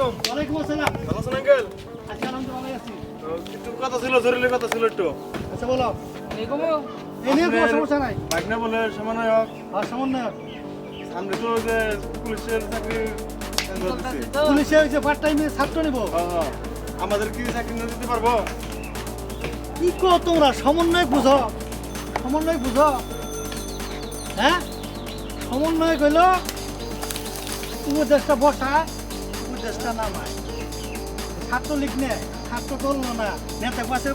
আলাইকুম। ওয়ালাইকুম আসসালাম। ভালো আছেন আঙ্কেল? আজকে আলহামদুলিল্লাহ ভালো আছি। কিন্তু কথা ছিল, জরুরি কথা ছিল একটু। আচ্ছা বলো। এই নিয়ে কোনো সমস্যা নাই। ভাগনা বলে সমন্বয়ক আর সমন্বয়ক। সামনে তো যে পুলিশের চাকরি পুলিশে ওই যে পার্ট টাইমে ছাত্র নিব। আমাদের কি চাকরি না দিতে পারবো? কি কো তোমরা সমন্বয় বুঝো? সমন্বয় বুঝো? হ্যাঁ? সমন্বয় কইল উপদেশটা বসায়, উপদেশটা নামায়। ছাত্র লিখনে, ছাত্র করলো না, নেতা পাশে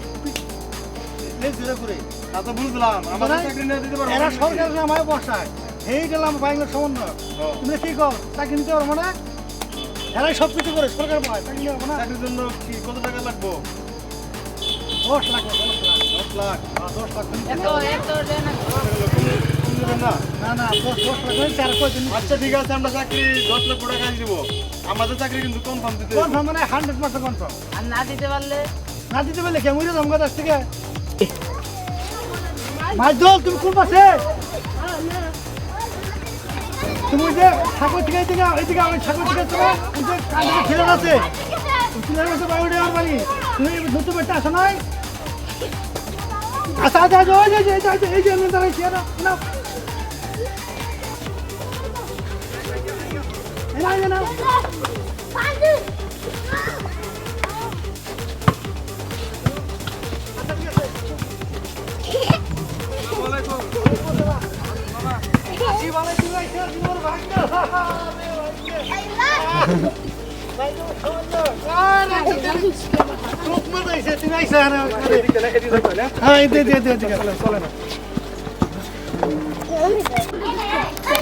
জোরে করে। তা তো বুঝলাম, আমাদের চাকরি না দিতে পারবো এরা না। সরকারের নামায় বসায়। এই গেলাম বাইংলার সমন্বয়। তুমি কি কর? চাকরি নিতে পারবো না? এরাই সব কিছু করে সরকার পায়, চাকরি নিতে পারবো না? চাকরির জন্য কি কত টাকা লাগবো? 10 লাখ, 10 লাখ। 10 লাখ। 10 লাখ। কম দেবেন না? না 10 লাখ হয়েছে আর কয়দিন। আচ্ছা ঠিক আছে, আমরা চাকরি 10 লক্ষ টাকা দিব। আমাদের চাকরি কিন্তু কনফার্ম দিতে হবে। কনফার্ম মানে 100% কনফার্ম। আর না দিতে পারলে না দিতে পারলে কেমন দাম কথা থেকে মাইদল তুমি কোন পাশে? তুমি যে ঠাকুর থেকে এইদিকে আমি ঠাকুর থেকে তোমার কাজে ছেলে আছে ছেলের কাছে বাইরে আর বাড়ি তুমি নতুন একটা আসো নাই? আচ্ছা আচ্ছা এই যে আমি দাঁড়াইছি না না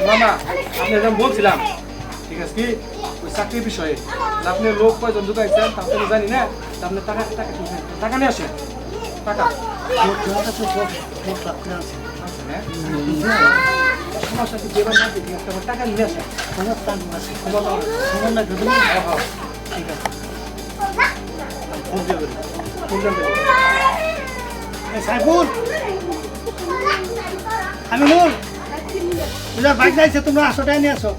মামা আপনি যেমন বলছিলাম ঠিক আছে কি ওই চাকরির বিষয়ে আপনি লোক কয়জন ঢুকাইছেন তা তো জানি না আপনি টাকা টাকা টাকা নিয়ে আসেন টাকা সমস্যা কি দেবেন না ঠিক আছে টাকা নিয়ে আসেন ঠিক আছে সাইফুল আমি নূর বুঝার বাইক যাইছে তোমরা আসোটাই নিয়ে আসো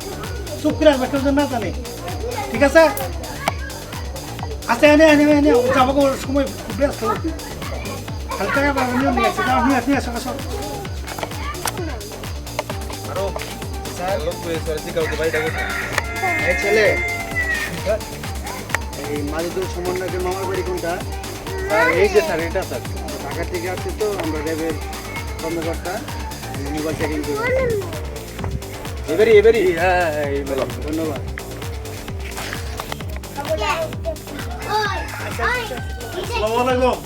চুপ করে আসবে কেউ না জানে ঠিক আছে আচ্ছা এনে যাবো সময় ব্যস্ত খালি টাকা পাবো নিয়ম নিয়ে আসছে নিয়ে আসো আসো ছেলে এই মালিদুর সমন্বয়কের মামার বাড়ি কোনটা? এই যে স্যার এটা স্যার ঢাকা থেকে আসছি তো আমরা র্যাবের কর্মকর্তা মোবাইল চেকিং করি এবারই হ্যাঁ ধন্যবাদ আসসালামু আলাইকুম।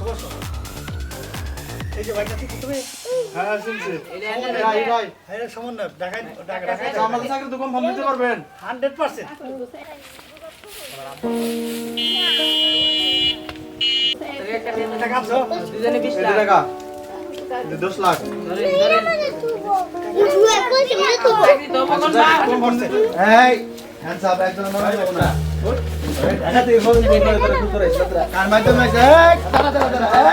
বসো এই যে বাইকটা ঠিক তুমি হ্যাঁ শুনছি। সমন্বয় ঢাকায় আচ্ছা, আমাদের চাকরি তো কনফার্ম দিতে পারবেন? 100% টাকা আনছো? দুজনে 20 এই লাখ টাকা 10 লাখ। চাকরি তো মগন না এই হ্যান্ডস আপ একজন নামাই না। ঢাকা থেকে ফোন দিয়ে করে খুব করাইছ কার মাধ্যমে এই দাঁড়া